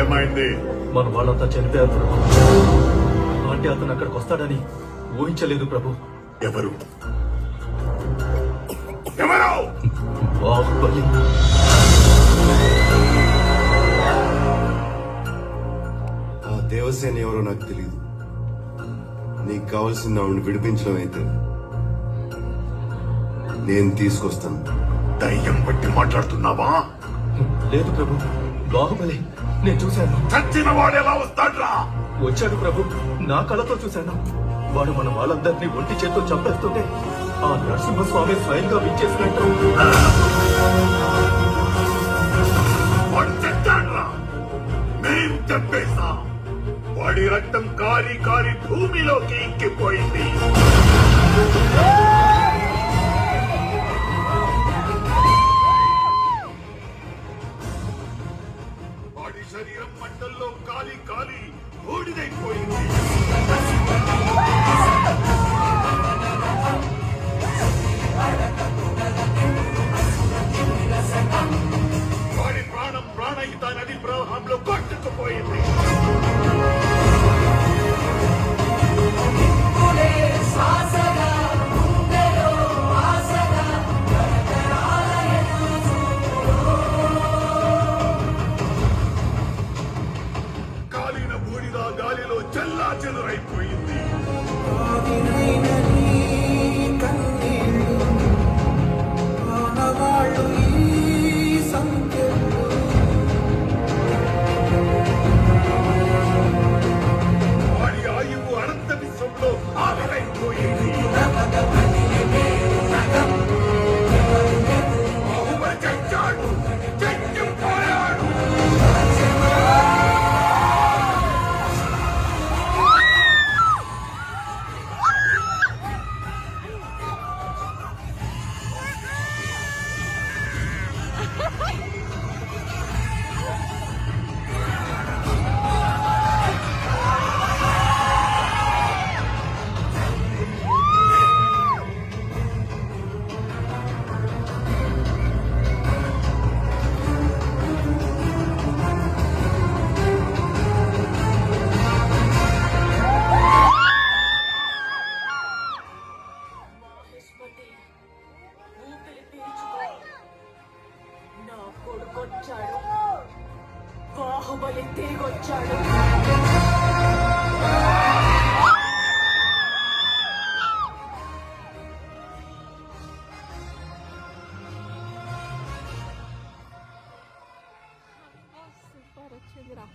ఏమైంది? మన వాళ్ళంతా చనిపోయారు ప్రభు. అంటే అతను అక్కడికి వస్తాడని ఊహించలేదు ప్రభు. ఎవరు? ఎవరు? బాహుబలి. ఆ దేవసేన ఎవరో నాకు తెలియదు. నీకు కావాల్సింది ఆవిడని విడిపించడం అయితే నేను తీసుకొస్తాను. దయ్యం బట్టి మాట్లాడుతున్నావా? లేదు ప్రభు, బాహుబలి. నేను చూశాను. చచ్చిన వాడు ఎలా వస్తాడ్రా? వచ్చాడు ప్రభు, నా కళ్ళతో చూశాను. వాడు మన వాళ్ళందరినీ ఒంటి చేత్తో చంపేస్తుంటే ఆ నరసింహస్వామి స్వయంగా విచ్చేసినట్టు. వాడు చచ్చాడ్రా. మేం చంపేశాం. వాడి రక్తం కారి కారి భూమిలోకి ఇంకిపోయింది. వాడి శరీరం మంటల్లో కాలి కాలి బూడిదైపోయింది. వాడి ప్రాణం ప్రాణహిత నది ప్రవాహంలో కొట్టుకుపోయింది. కాలిన బూడిద గాలిలో చెల్లా చెదురైపోయింది. వాడి ఆయువు అనంత విశ్వంలో ఆవిరైపోయింది. బాహుబలి చచ్చాడు, చచ్చిపోయాడు. నా కొడుకొచ్చాడు. బాహుబలి తిరిగొచ్చాడు. సూపర్ వచ్చిందిరా.